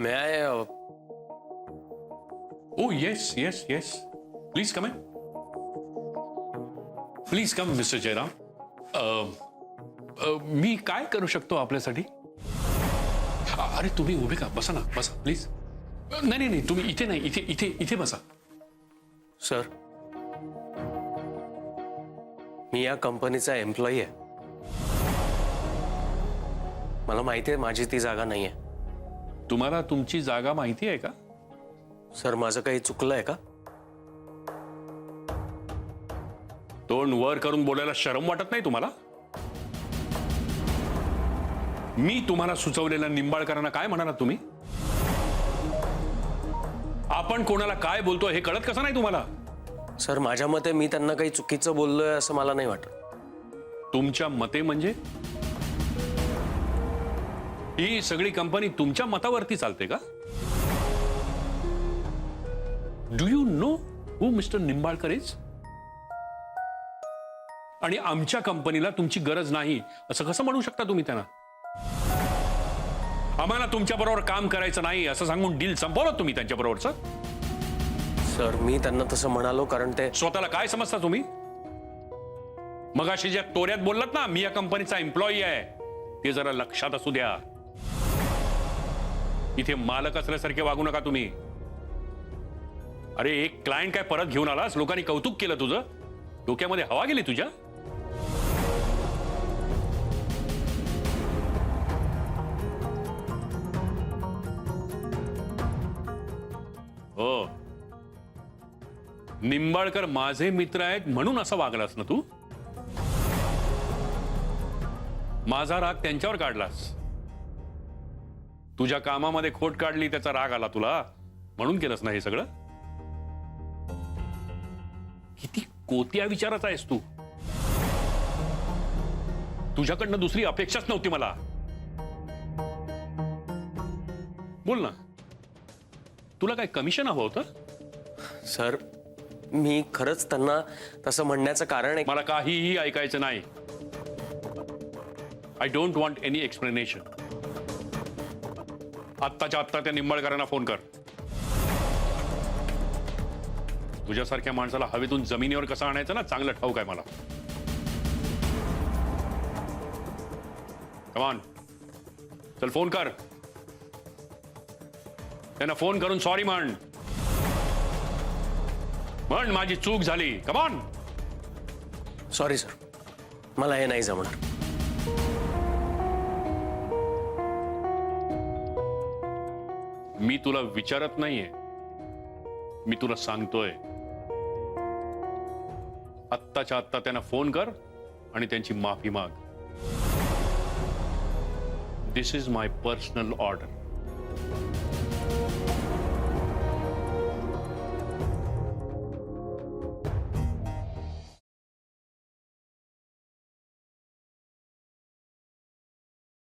May I? Oh, yes, yes, yes. Please come in. Please come, Mr. Jayram. मी काय करू शकतो आपल्यासाठी? अरे तुम्ही उभे का? बसा ना, बसा प्लीज. नाही नाही तुम्ही इथे नाही, इथे इथे इथे बसा. सर, मी या कंपनीचा एम्प्लॉई आहे. मला माहिती आहे माझी ती जागा नाही आहे. तुम्हाला तुमची जागा माहिती आहे का? सर, माझं काही चुकलं आहे का? तोंड वर करून बोलायला शरम वाटत नाही तुम्हाला? मी तुम्हाला सुचवलेल्या निंबाळकरांना काय म्हणालात तुम्ही? आपण कोणाला काय बोलतो हे कळत कसं नाही तुम्हाला? सर, माझ्या मते मी त्यांना काही चुकीचं बोललोय असं मला नाही वाटत. तुमच्या मते म्हणजे? ही सगळी कंपनी तुमच्या मतावरती चालते का? Do you know who mister Nimbalkar is? आणि आमच्या कंपनीला तुमची गरज नाही असं कसं म्हणू शकता तुम्ही त्यांना? आम्हाला तुमच्या बरोबर काम करायचं नाही असं सांगून डील संपवलं तुम्ही त्यांच्या बरोबरचं? सर, मी त्यांना तसं म्हणालो कारण ते स्वतःला काय समजता तुम्ही? मगाशी ज्या तोऱ्यात बोललात ना, मी या कंपनीचा एम्प्लॉई आहे, ते जरा लक्षात असू द्या. इथे मालक असल्यासारखे वागू नका तुम्ही. अरे एक क्लायंट काय परत घेऊन आलास, लोकांनी कौतुक केलं तुझं, डोक्यामध्ये हवा गेली तुझ्या? हो, निंबाळकर माझे मित्र आहेत म्हणून असं वागलास ना तू? माझा राग त्यांच्यावर काढलास. तुझ्या कामामध्ये खोट काढली, त्याचा राग आला तुला, म्हणून केलंस ना हे सगळं? किती कोत्या विचाराचा आहेस तू. तुझ्याकडनं दुसरी अपेक्षाच नव्हती मला. बोल ना, तुला काय कमिशन हवं होतं? सर, मी खरंच त्यांना तसं म्हणण्याचं कारण आहे. मला काहीही ऐकायचं नाही. I don't want any explanation. आत्ताच्या आत्ता त्या निंबाळकरांना फोन कर. तुझ्यासारख्या माणसाला हवेतून जमिनीवर कसं आणायचं ना, चांगलं ठाऊक आहे मला. कम ऑन, चल फोन कर. त्यांना फोन करून सॉरी म्हण. म्हण माझी चूक झाली. Come on. सॉरी सर, मला हे नाही जमणार. मी तुला विचारत नाहीये, मी तुला सांगतोय. आत्ताच्या आत्ता त्यांना फोन कर आणि त्यांची माफी माग. दिस इज माय पर्सनल ऑर्डर.